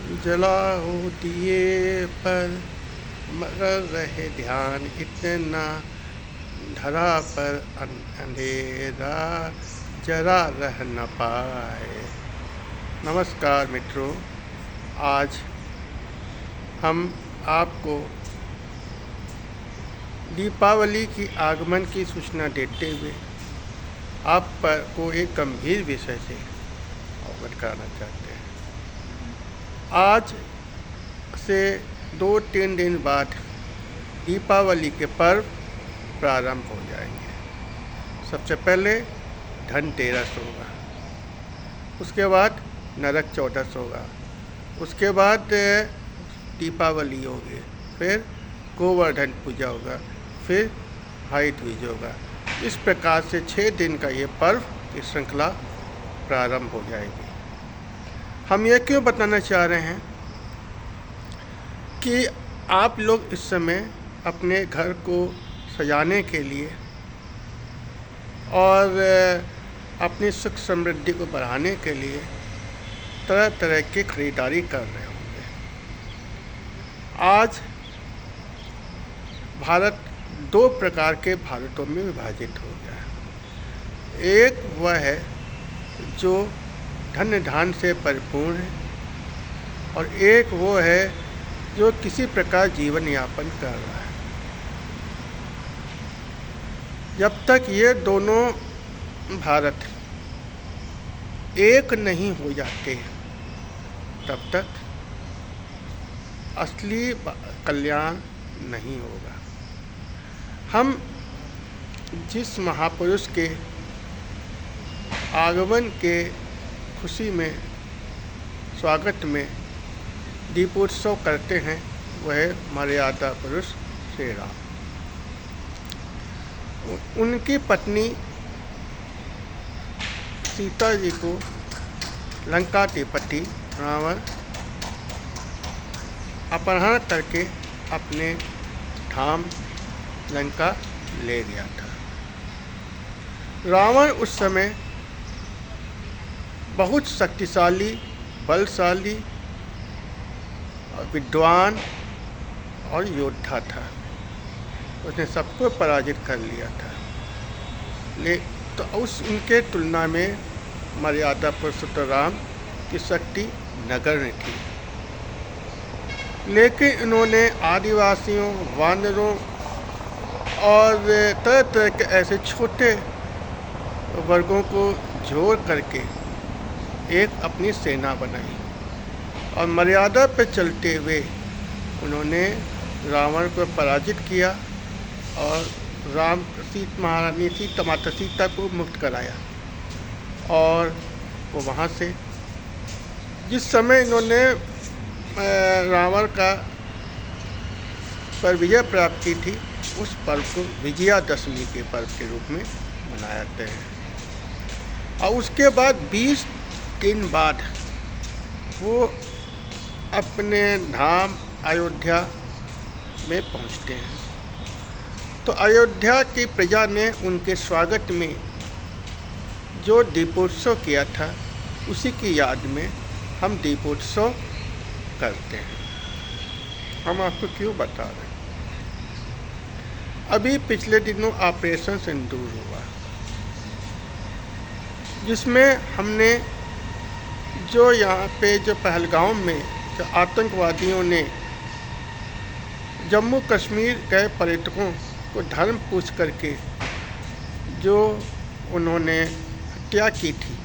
जलाओ दिए पर मगर रहे ध्यान इतना धरा पर अंधेरा जरा रह न पाए। नमस्कार मित्रों, आज हम आपको दीपावली की आगमन की सूचना देते हुए आप पर को एक गंभीर विषय से अवगत कराना चाहते हैं। आज से 2-3 दिन बाद दीपावली के पर्व प्रारंभ हो जाएंगे। सबसे पहले धनतेरस होगा, उसके बाद नरक चौदस होगा, उसके बाद दीपावली होगी, फिर गोवर्धन पूजा होगा, फिर भाई दूज होगा। इस प्रकार से 6 दिन का ये पर्व की श्रृंखला प्रारंभ हो जाएगी। हम ये क्यों बताना चाह रहे हैं कि आप लोग इस समय अपने घर को सजाने के लिए और अपनी सुख समृद्धि को बढ़ाने के लिए तरह तरह की खरीदारी कर रहे होंगे। आज भारत 2 प्रकार के भारतों में विभाजित हो गया है। एक वह है जो धन धान से परिपूर्ण है और एक वो है जो किसी प्रकार जीवन यापन कर रहा है। जब तक ये दोनों भारत एक नहीं हो जाते तब तक असली कल्याण नहीं होगा। हम जिस महापुरुष के आगमन के खुशी में स्वागत में दीपोत्सव करते हैं वह मर्यादा पुरुष श्री राम। उनकी पत्नी सीता जी को लंकाधिपति रावण अपहरण करके अपने धाम लंका ले गया था। रावण उस समय बहुत शक्तिशाली, बलशाली, विद्वान और योद्धा था। उसने सबको पराजित कर लिया था। तो उनके तुलना में मर्यादा पुरुषोत्तम की शक्ति नगण्य थी। लेकिन इन्होंने आदिवासियों, वानरों और तरह तरह के ऐसे छोटे वर्गों को जोड़ करके एक अपनी सेना बनाई और मर्यादा पर चलते हुए उन्होंने रावण को पराजित किया और महारानी माता सीता को मुक्त कराया। और वो वहाँ से जिस समय इन्होंने रावण का पर विजय प्राप्त की थी उस पर्व को विजयादशमी के पर्व के रूप में मनाते हैं। और उसके बाद 20 दिन बाद वो अपने धाम अयोध्या में पहुंचते हैं। तो अयोध्या की प्रजा ने उनके स्वागत में जो दीपोत्सव किया था उसी की याद में हम दीपोत्सव करते हैं। हम आपको क्यों बता रहे हैं? अभी पिछले दिनों ऑपरेशन सिंदूर हुआ, जिसमें हमने जो यहाँ पे जो पहलगाम में जो आतंकवादियों ने जम्मू कश्मीर गए पर्यटकों को धर्म पूछ करके जो उन्होंने हत्या की थी,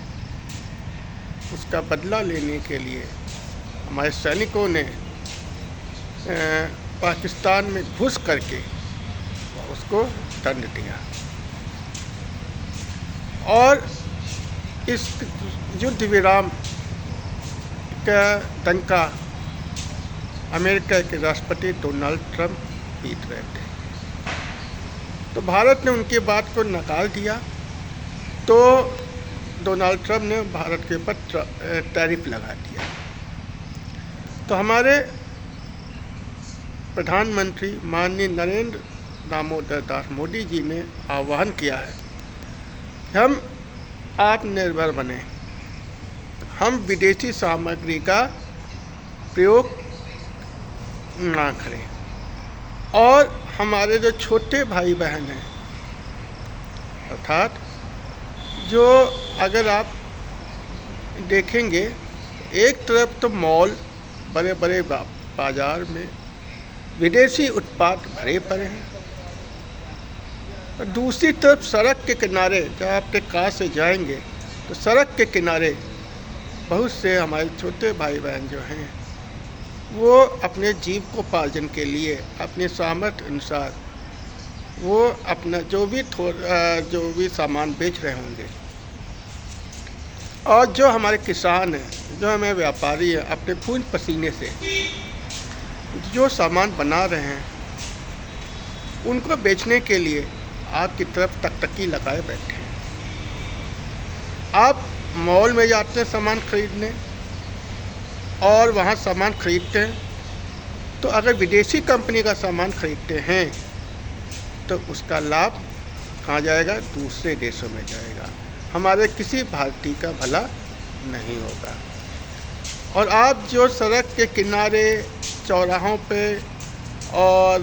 उसका बदला लेने के लिए हमारे सैनिकों ने पाकिस्तान में घुस करके उसको दंड दिया। और इस युद्ध विराम का डंका अमेरिका के राष्ट्रपति डोनाल्ड ट्रंप पीट रहे थे। तो भारत ने उनकी बात को नकार दिया, तो डोनाल्ड ट्रंप ने भारत के ऊपर टैरिफ लगा दिया। तो हमारे प्रधानमंत्री माननीय नरेंद्र दामोदर दास मोदी जी ने आह्वान किया है हम आत्मनिर्भर बने, हम विदेशी सामग्री का प्रयोग ना करें। और हमारे जो छोटे भाई बहन हैं, अर्थात जो अगर आप देखेंगे, एक तरफ तो मॉल, बड़े बड़े बाजार में विदेशी उत्पाद भरे पड़े हैं, और दूसरी तरफ सड़क के किनारे, जब आप कार से जाएंगे तो सड़क के किनारे बहुत से हमारे छोटे भाई बहन जो हैं वो अपने जीविकोपार्जन के लिए अपने सामर्थ्य अनुसार वो अपना जो भी सामान बेच रहे होंगे। और जो हमारे किसान हैं, जो हमें व्यापारी हैं, अपने खून पसीने से जो सामान बना रहे हैं उनको बेचने के लिए आपकी तरफ टकटकी लगाए बैठे हैं। आप मॉल में जाते हैं सामान खरीदने और वहाँ सामान खरीदते हैं, तो अगर विदेशी कंपनी का सामान खरीदते हैं तो उसका लाभ कहाँ जाएगा? दूसरे देशों में जाएगा, हमारे किसी भारतीय का भला नहीं होगा। और आप जो सड़क के किनारे, चौराहों पे, और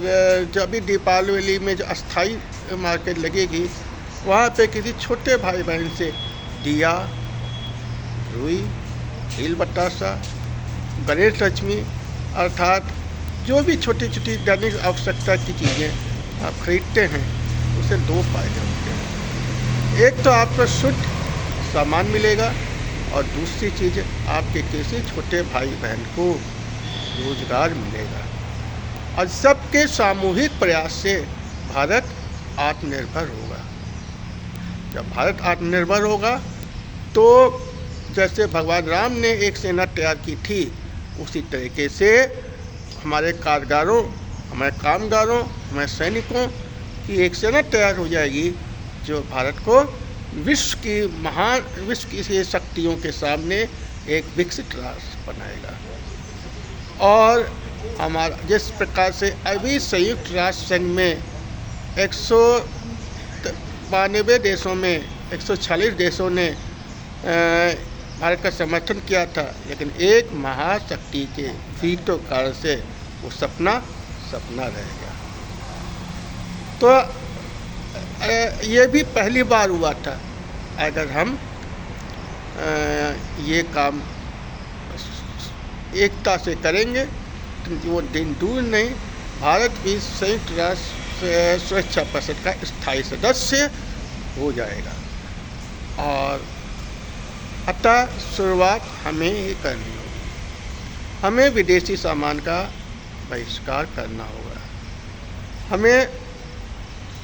जब भी दीपावली में जो अस्थाई मार्केट लगेगी वहाँ पे किसी छोटे भाई बहन से दिया, रुई, तिल बतासा, गणेश लक्ष्मी, अर्थात जो भी छोटी छोटी दैनिक आवश्यकता की चीज़ें आप खरीदते हैं, उसे दो फायदे होते हैं। एक तो आपको शुद्ध सामान मिलेगा, और दूसरी चीज़ आपके किसी छोटे भाई बहन को रोजगार मिलेगा। और सबके सामूहिक प्रयास से भारत आत्मनिर्भर होगा। जब भारत आत्मनिर्भर होगा तो जैसे भगवान राम ने एक सेना तैयार की थी, उसी तरीके से हमारे कामगारों, हमारे कामगारों, हमारे सैनिकों की एक सेना तैयार हो जाएगी जो भारत को विश्व की शक्तियों के सामने एक विकसित राष्ट्र बनाएगा। और हमारा जिस प्रकार से अभी संयुक्त राष्ट्र संघ में 192 देशों में 140 देशों ने भारत का समर्थन किया था, लेकिन एक महाशक्ति के वीटो कारण से वो सपना रह गया। तो ये भी पहली बार हुआ था। अगर हम ये काम एकता से करेंगे तो वो दिन दूर नहीं, भारत भी संयुक्त राष्ट्र सुरक्षा परिषद का स्थायी सदस्य हो जाएगा। और अतः शुरुआत हमें ही करनी होगी। हमें विदेशी सामान का बहिष्कार करना होगा। हमें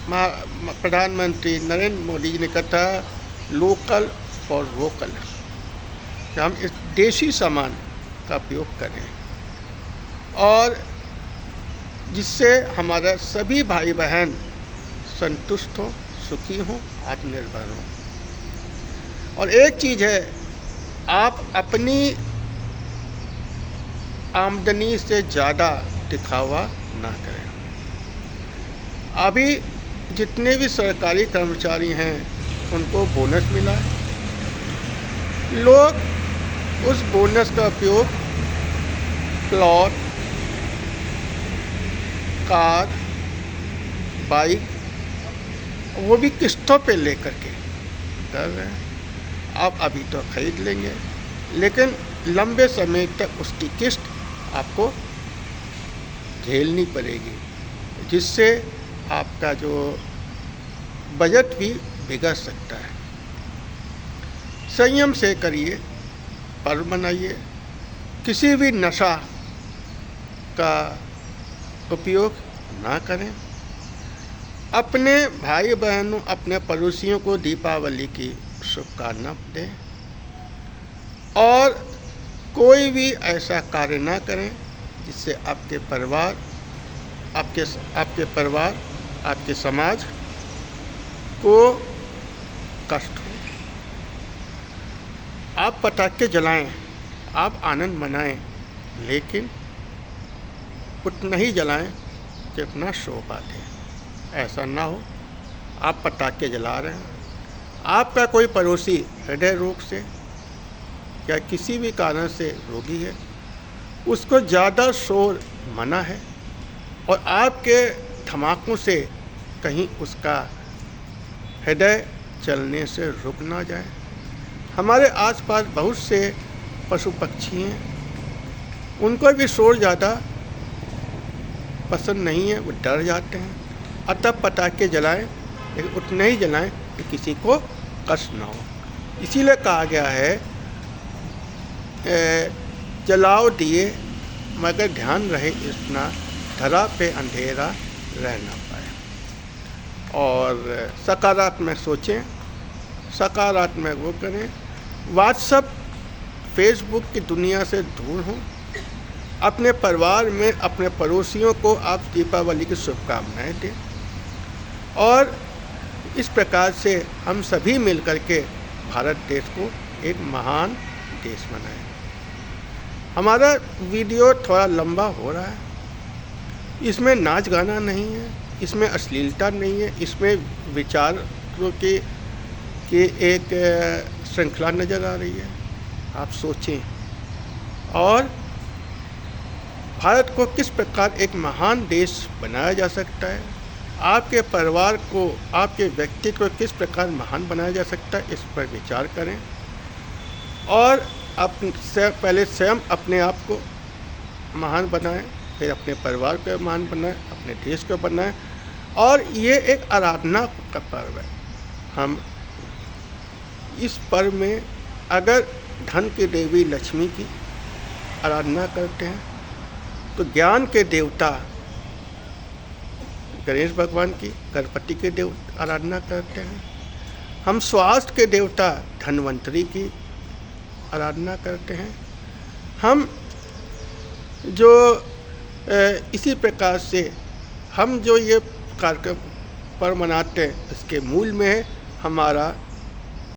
प्रधानमंत्री नरेंद्र मोदी जी ने कहा था लोकल फॉर वोकल, कि हम इस देशी सामान का उपयोग करें और जिससे हमारा सभी भाई बहन संतुष्ट हों, सुखी हों, आत्मनिर्भर हों। और एक चीज़ है, आप अपनी आमदनी से ज़्यादा दिखावा ना करें। अभी जितने भी सरकारी कर्मचारी हैं उनको बोनस मिला है, लोग उस बोनस का उपयोग प्लॉट, कार, बाइक, वो भी किस्तों पे लेकर के कर रहे हैं। आप अभी तो खरीद लेंगे, लेकिन लंबे समय तक उसकी किस्त आपको झेलनी पड़ेगी, जिससे आपका जो बजट भी बिगड़ सकता है। संयम से करिए, पर्व मनाइए, किसी भी नशा का उपयोग ना करें। अपने भाई बहनों, अपने पड़ोसियों को दीपावली की शुभकामना दें और कोई भी ऐसा कार्य ना करें जिससे आपके परिवार, आपके समाज को कष्ट हो। आप पटाखे जलाएं, आप आनंद मनाएं, लेकिन उतना ही जलाएं जितना शोभा दे। ऐसा ना हो आप पटाखे जला रहे हैं, आपका कोई पड़ोसी हृदय रोग से या किसी भी कारण से रोगी है, उसको ज़्यादा शोर मना है और आपके धमाकों से कहीं उसका हृदय चलने से रुक ना जाए। हमारे आसपास बहुत से पशु पक्षी हैं, उनको भी शोर ज़्यादा पसंद नहीं है, वो डर जाते हैं। अतः पटाखे जलाएं, लेकिन उतने ही जलाएं कि किसी को कष्ट ना हो। इसीलिए कहा गया है जलाओ दिए मगर ध्यान रहे इतना, धरा पे अंधेरा रह ना पाए। और सकारात्मक सोचें, सकारात्मक वो करें। व्हाट्सएप फेसबुक की दुनिया से दूर हों। अपने परिवार में अपने पड़ोसियों को आप दीपावली की शुभकामनाएं दें और इस प्रकार से हम सभी मिलकर के भारत देश को एक महान देश बनाएं। हमारा वीडियो थोड़ा लंबा हो रहा है, इसमें नाच गाना नहीं है, इसमें अश्लीलता नहीं है, इसमें विचारों की एक श्रृंखला नज़र आ रही है। आप सोचें और भारत को किस प्रकार एक महान देश बनाया जा सकता है, आपके परिवार को, आपके व्यक्ति को किस प्रकार महान बनाया जा सकता है, इस पर विचार करें और पहले स्वयं अपने आप को महान बनाएं, फिर अपने परिवार को महान बनाएं, अपने देश को बनाएं। और ये एक आराधना का पर्व है। हम इस पर्व में अगर धन की देवी लक्ष्मी की आराधना करते हैं तो ज्ञान के देवता गणेश भगवान की, गणपति के आराधना करते हैं। हम स्वास्थ्य के देवता धन्वंतरी की आराधना करते हैं। हम जो इसी प्रकार से हम जो ये कार्यक्रम पर मनाते हैं, इसके मूल में है हमारा